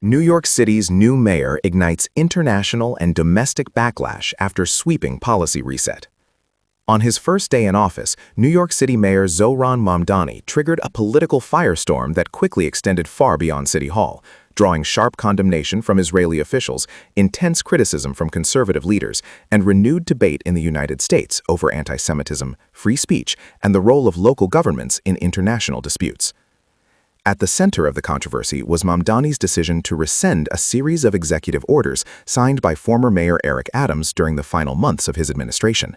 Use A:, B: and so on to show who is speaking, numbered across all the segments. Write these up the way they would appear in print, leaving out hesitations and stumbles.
A: New York City's new mayor ignites international and domestic backlash after sweeping policy reset. On his first day in office, New York City Mayor Zohran Mamdani triggered a political firestorm that quickly extended far beyond City Hall, drawing sharp condemnation from Israeli officials, intense criticism from conservative leaders, and renewed debate in the United States over anti-Semitism, free speech, and the role of local governments in international disputes. At the center of the controversy was Mamdani's decision to rescind a series of executive orders signed by former Mayor Eric Adams during the final months of his administration.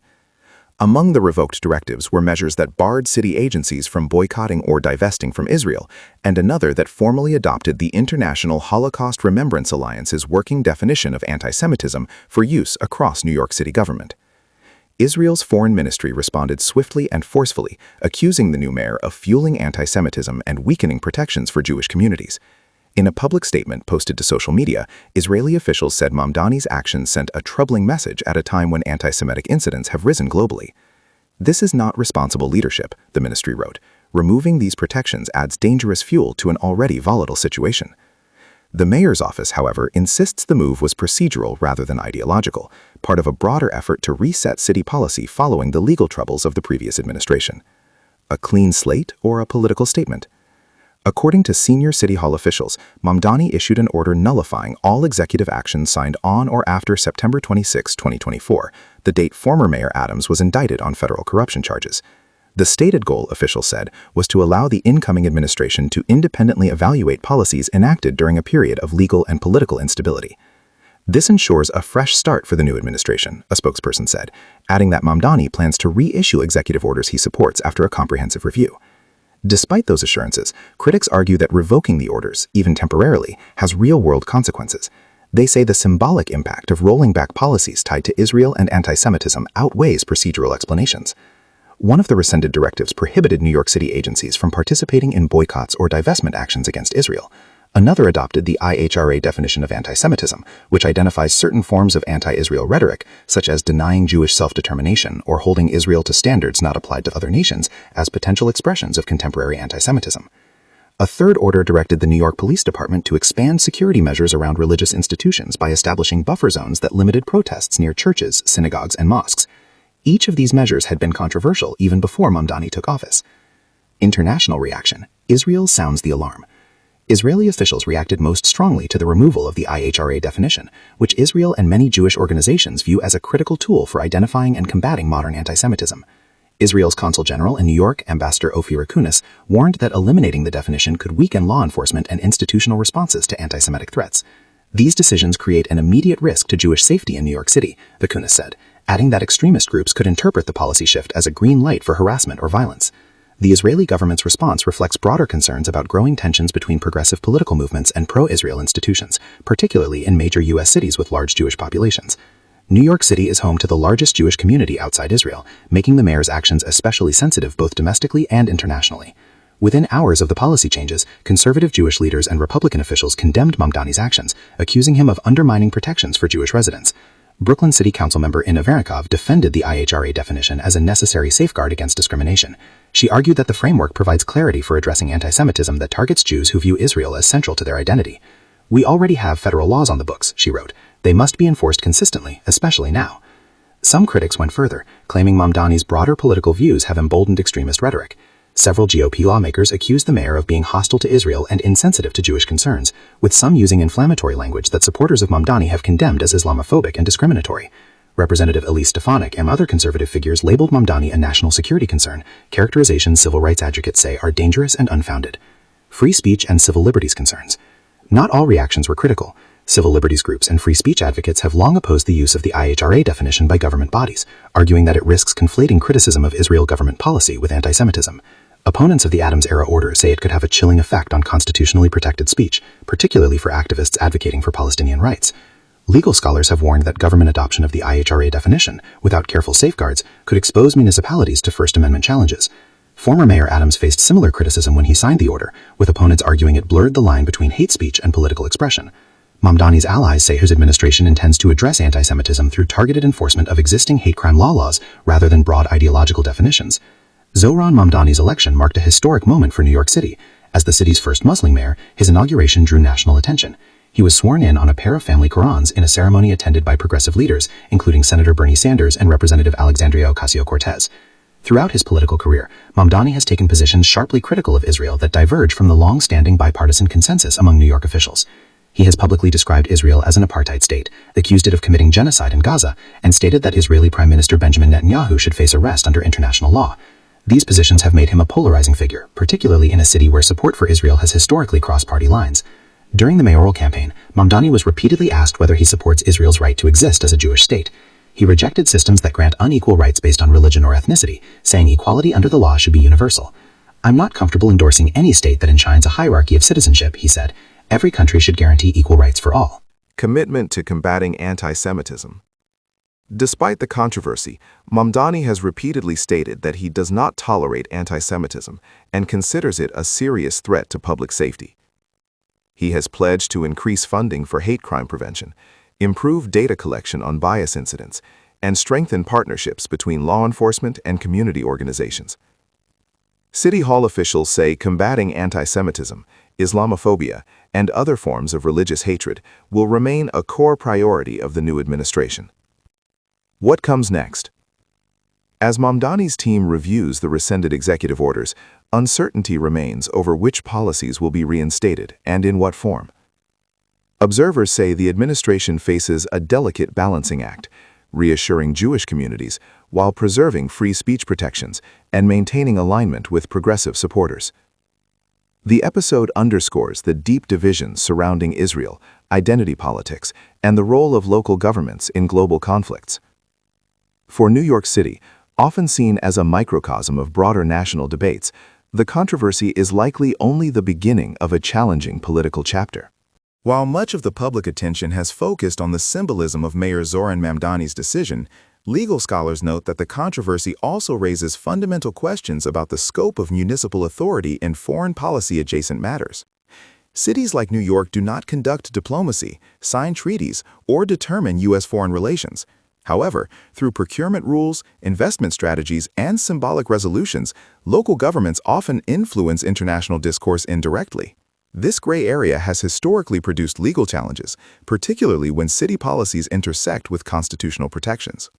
A: Among the revoked directives were measures that barred city agencies from boycotting or divesting from Israel, and another that formally adopted the International Holocaust Remembrance Alliance's working definition of anti-Semitism for use across New York City government. Israel's foreign ministry responded swiftly and forcefully, accusing the new mayor of fueling anti-Semitism and weakening protections for Jewish communities. In a public statement posted to social media, Israeli officials said Mamdani's actions sent a troubling message at a time when anti-Semitic incidents have risen globally. "This is not responsible leadership," the ministry wrote. "Removing these protections adds dangerous fuel to an already volatile situation." The mayor's office, however, insists the move was procedural rather than ideological, part of a broader effort to reset city policy following the legal troubles of the previous administration. A clean slate or a political statement? According to senior City Hall officials, Mamdani issued an order nullifying all executive actions signed on or after September 26, 2024, the date former Mayor Adams was indicted on federal corruption charges. The stated goal, officials said, was to allow the incoming administration to independently evaluate policies enacted during a period of legal and political instability. "This ensures a fresh start for the new administration," a spokesperson said, adding that Mamdani plans to reissue executive orders he supports after a comprehensive review. Despite those assurances, critics argue that revoking the orders, even temporarily, has real-world consequences. They say the symbolic impact of rolling back policies tied to Israel and anti-Semitism outweighs procedural explanations. One of the rescinded directives prohibited New York City agencies from participating in boycotts or divestment actions against Israel. Another adopted the IHRA definition of anti-Semitism, which identifies certain forms of anti-Israel rhetoric, such as denying Jewish self-determination or holding Israel to standards not applied to other nations, as potential expressions of contemporary anti-Semitism. A third order directed the New York Police Department to expand security measures around religious institutions by establishing buffer zones that limited protests near churches, synagogues, and mosques. Each of these measures had been controversial even before Mamdani took office. International reaction. Israel sounds the alarm. Israeli officials reacted most strongly to the removal of the IHRA definition, which Israel and many Jewish organizations view as a critical tool for identifying and combating modern anti-Semitism. Israel's Consul General in New York, Ambassador Ophir Kunis, warned that eliminating the definition could weaken law enforcement and institutional responses to anti-Semitic threats. "These decisions create an immediate risk to Jewish safety in New York City," the Kunis said, adding that extremist groups could interpret the policy shift as a green light for harassment or violence. The Israeli government's response reflects broader concerns about growing tensions between progressive political movements and pro-Israel institutions, particularly in major U.S. cities with large Jewish populations. New York City is home to the largest Jewish community outside Israel, making the mayor's actions especially sensitive both domestically and internationally. Within hours of the policy changes, conservative Jewish leaders and Republican officials condemned Mamdani's actions, accusing him of undermining protections for Jewish residents. Brooklyn City Council member Inna Vernikov defended the IHRA definition as a necessary safeguard against discrimination. She argued that the framework provides clarity for addressing anti-Semitism that targets Jews who view Israel as central to their identity. "We already have federal laws on the books," she wrote. "They must be enforced consistently, especially now." Some critics went further, claiming Mamdani's broader political views have emboldened extremist rhetoric. Several GOP lawmakers accused the mayor of being hostile to Israel and insensitive to Jewish concerns, with some using inflammatory language that supporters of Mamdani have condemned as Islamophobic and discriminatory. Representative Elise Stefanik and other conservative figures labeled Mamdani a national security concern, characterizations civil rights advocates say are dangerous and unfounded. Free speech and civil liberties concerns. Not all reactions were critical. Civil liberties groups and free speech advocates have long opposed the use of the IHRA definition by government bodies, arguing that it risks conflating criticism of Israel government policy with anti-Semitism. Opponents of the Adams-era order say it could have a chilling effect on constitutionally protected speech, particularly for activists advocating for Palestinian rights. Legal scholars have warned that government adoption of the IHRA definition, without careful safeguards, could expose municipalities to First Amendment challenges. Former Mayor Adams faced similar criticism when he signed the order, with opponents arguing it blurred the line between hate speech and political expression. Mamdani's allies say his administration intends to address anti-Semitism through targeted enforcement of existing hate crime laws rather than broad ideological definitions. Zohran Mamdani's election marked a historic moment for New York City. As the city's first Muslim mayor, his inauguration drew national attention.
B: He was sworn in on a pair of family Qurans in a ceremony attended by progressive leaders, including Senator Bernie Sanders and Representative Alexandria Ocasio-Cortez. Throughout his political career, Mamdani has taken positions sharply critical of Israel that diverge from the long-standing bipartisan consensus among New York officials. He has publicly described Israel as an apartheid state, accused it of committing genocide in Gaza, and stated that Israeli Prime Minister Benjamin Netanyahu should face arrest under international law. These positions have made him a polarizing figure, particularly in a city where support for Israel has historically crossed party lines. During the mayoral campaign, Mamdani was repeatedly asked whether he supports Israel's right to exist as a Jewish state. He rejected systems that grant unequal rights based on religion or ethnicity, saying equality under the law should be universal. "I'm not comfortable endorsing any state that enshrines a hierarchy of citizenship," he said. "Every country should guarantee equal rights for all."
A: Commitment to combating anti-Semitism. Despite the controversy, Mamdani has repeatedly stated that he does not tolerate anti-Semitism and considers it a serious threat to public safety. He has pledged to increase funding for hate crime prevention, improve data collection on bias incidents, and strengthen partnerships between law enforcement and community organizations. City Hall officials say combating anti-Semitism, Islamophobia, and other forms of religious hatred will remain a core priority of the new administration. What comes next? As Mamdani's team reviews the rescinded executive orders, uncertainty remains over which policies will be reinstated and in what form. Observers say the administration faces a delicate balancing act, reassuring Jewish communities while preserving free speech protections and maintaining alignment with progressive supporters. The episode underscores the deep divisions surrounding Israel, identity politics, and the role of local governments in global conflicts. For New York City, often seen as a microcosm of broader national debates, the controversy is likely only the beginning of a challenging political chapter. While much of the public attention has focused on the symbolism of Mayor Zohran Mamdani's decision, legal scholars note that the controversy also raises fundamental questions about the scope of municipal authority in foreign policy-adjacent matters. Cities like New York do not conduct diplomacy, sign treaties, or determine U.S. foreign relations. However, through procurement rules, investment strategies, and symbolic resolutions, local governments often influence international discourse indirectly. This gray area has historically produced legal challenges, particularly when city policies intersect with constitutional protections.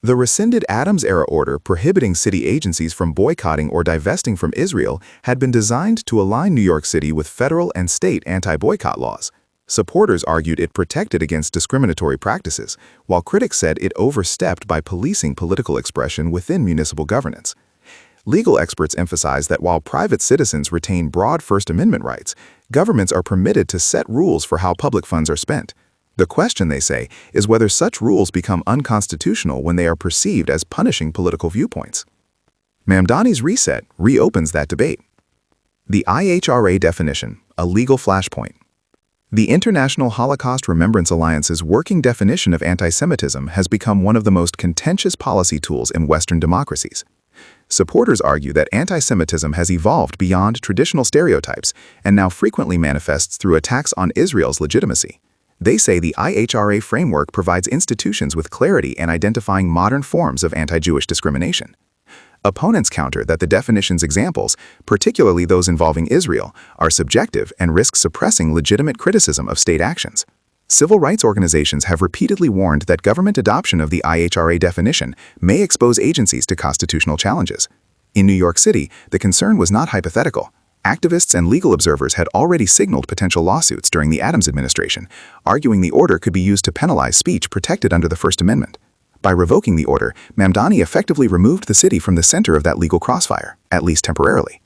A: The rescinded Adams-era order prohibiting city agencies from boycotting or divesting from Israel had been designed to align New York City with federal and state anti-boycott laws. Supporters argued it protected against discriminatory practices, while critics said it overstepped by policing political expression within municipal governance. Legal experts emphasize that while private citizens retain broad First Amendment rights, governments are permitted to set rules for how public funds are spent. The question, they say, is whether such rules become unconstitutional when they are perceived as punishing political viewpoints. Mamdani's reset reopens that debate. The IHRA definition, a legal flashpoint. The International Holocaust Remembrance Alliance's working definition of anti-Semitism has become one of the most contentious policy tools in Western democracies. Supporters argue that anti-Semitism has evolved beyond traditional stereotypes and now frequently manifests through attacks on Israel's legitimacy. They say the IHRA framework provides institutions with clarity in identifying modern forms of anti-Jewish discrimination. Opponents counter that the definition's examples, particularly those involving Israel, are subjective and risk suppressing legitimate criticism of state actions. Civil rights organizations have repeatedly warned that government adoption of the IHRA definition may expose agencies to constitutional challenges. In New York City, the concern was not hypothetical. Activists and legal observers had already signaled potential lawsuits during the Adams administration, arguing the order could be used to penalize speech protected under the First Amendment. By revoking the order, Mamdani effectively removed the city from the center of that legal crossfire, at least temporarily.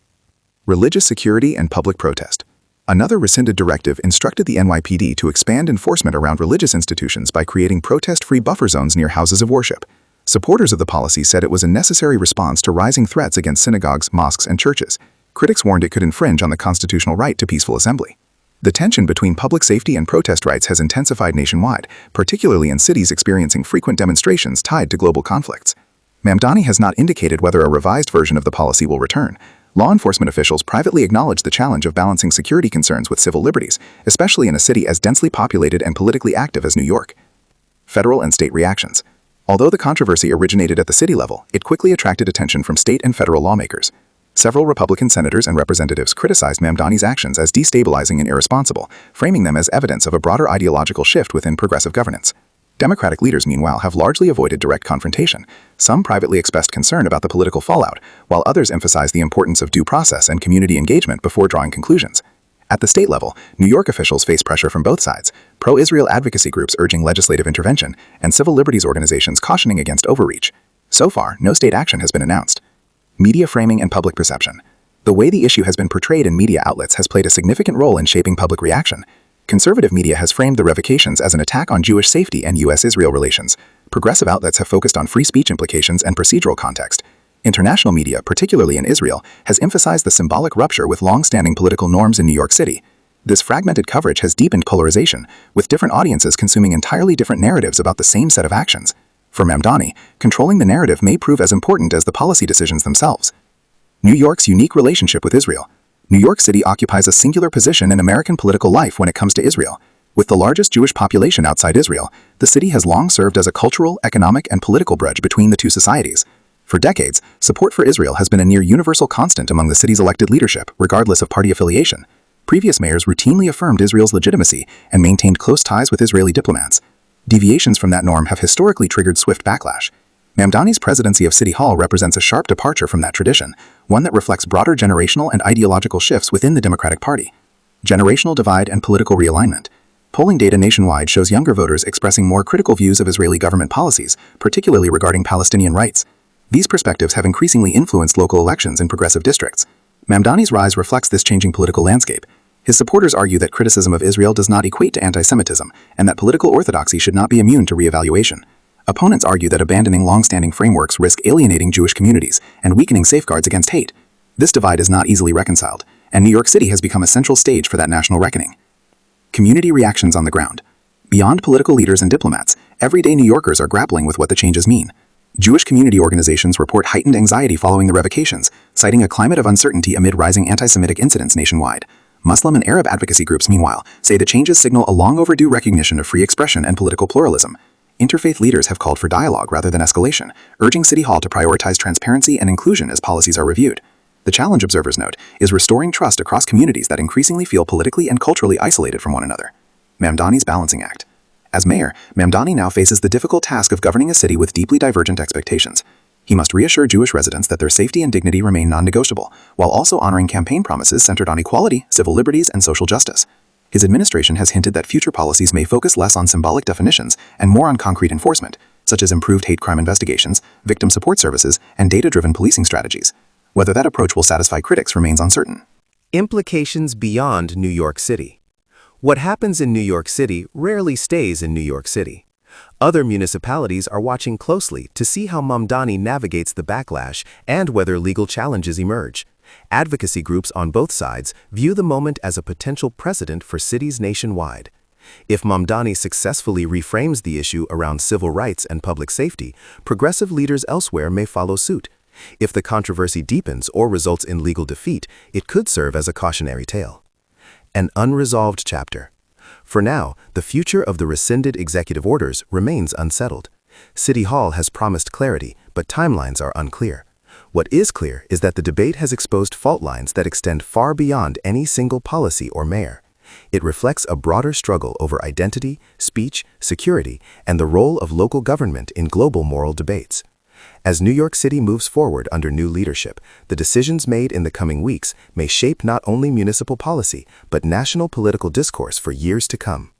A: Religious security and public protest. Another rescinded directive instructed the NYPD to expand enforcement around religious institutions by creating protest-free buffer zones near houses of worship. Supporters of the policy said it was a necessary response to rising threats against synagogues, mosques, and churches. Critics warned it could infringe on the constitutional right to peaceful assembly. The tension between public safety and protest rights has intensified nationwide, particularly in cities experiencing frequent demonstrations tied to global conflicts. Mamdani has not indicated whether a revised version of the policy will return. Law enforcement officials privately acknowledge the challenge of balancing security concerns with civil liberties, especially in a city as densely populated and politically active as New York. Federal and state reactions. Although the controversy originated at the city level, it quickly attracted attention from state and federal lawmakers.
C: Several Republican senators and representatives criticized Mamdani's actions as destabilizing and irresponsible, framing them as evidence of a broader ideological shift within progressive governance. Democratic leaders, meanwhile, have largely avoided direct confrontation. Some privately expressed concern about the political fallout, while others emphasized the importance of due process and community engagement before drawing conclusions. At the state level, New York officials face pressure from both sides, pro-Israel advocacy groups urging legislative intervention, and civil liberties organizations cautioning against overreach. So far, no state action has been announced. Media framing and public perception. The way the issue has been portrayed in media outlets has played a significant role in shaping public reaction. Conservative media has framed the revocations as an attack on Jewish safety and U.S.-Israel relations. Progressive outlets have focused on free speech implications and procedural context. International media, particularly in Israel, has emphasized the symbolic rupture with long-standing political norms in New York City. This fragmented coverage has deepened polarization, with different audiences consuming entirely different narratives about the same set of actions. For Mamdani, controlling the narrative may prove as important as the policy decisions themselves. New York's unique relationship with Israel. New York City occupies a singular position in American political life when it comes to Israel. With the largest Jewish population outside Israel, the city has long served as a cultural, economic, and political bridge between the two societies. For decades, support for Israel has been a near universal constant among the city's elected leadership, regardless of party affiliation. Previous mayors routinely affirmed Israel's legitimacy and maintained close ties with Israeli diplomats. Deviations from that norm have historically triggered swift backlash. Mamdani's presidency of City Hall represents a sharp departure from that tradition, one that reflects broader generational and ideological shifts within the Democratic Party. Generational divide and political realignment. Polling data nationwide shows younger voters expressing more critical views of Israeli government policies, particularly regarding Palestinian rights. These perspectives have increasingly influenced local elections in progressive districts. Mamdani's rise reflects this changing political landscape. His supporters argue that criticism of Israel does not equate to antisemitism, and that political orthodoxy should not be immune to reevaluation. Opponents argue that abandoning long-standing frameworks risk alienating Jewish communities and weakening safeguards against hate. This divide is not easily reconciled, and New York City has become a central stage for that national reckoning. Community reactions on the ground. Beyond political leaders and diplomats, everyday New Yorkers are grappling with what the changes mean. Jewish community organizations report heightened anxiety following the revocations, citing a climate of uncertainty amid rising anti-Semitic incidents nationwide. Muslim and Arab advocacy groups, meanwhile, say the changes signal a long overdue recognition of free expression and political pluralism. Interfaith leaders have called for dialogue rather than escalation, urging City Hall to prioritize transparency and inclusion as policies are reviewed. The challenge, observers note, is restoring trust across communities that increasingly feel politically and culturally isolated from one another. Mamdani's balancing act. As mayor, Mamdani now faces the difficult task of governing a city with deeply divergent expectations. He must reassure Jewish residents that their safety and dignity remain non-negotiable, while also honoring campaign promises centered on equality, civil liberties, and social justice. His administration has hinted that future policies may focus less on symbolic definitions and more on concrete enforcement, such as improved hate crime investigations, victim support services, and data-driven policing strategies. Whether that approach will satisfy critics remains uncertain.
A: Implications beyond New York City. What happens in New York City rarely stays in New York City. Other municipalities are watching closely to see how Mamdani navigates the backlash and whether legal challenges emerge. Advocacy groups on both sides view the moment as a potential precedent for cities nationwide. If Mamdani successfully reframes the issue around civil rights and public safety, progressive leaders elsewhere may follow suit. If the controversy deepens or results in legal defeat, it could serve as a cautionary tale. An unresolved chapter. For now, the future of the rescinded executive orders remains unsettled. City Hall has promised clarity, but timelines are unclear. What is clear is that the debate has exposed fault lines that extend far beyond any single policy or mayor. It reflects a broader struggle over identity, speech, security, and the role of local government in global moral debates. As New York City moves forward under new leadership, the decisions made in the coming weeks may shape not only municipal policy, but national political discourse for years to come.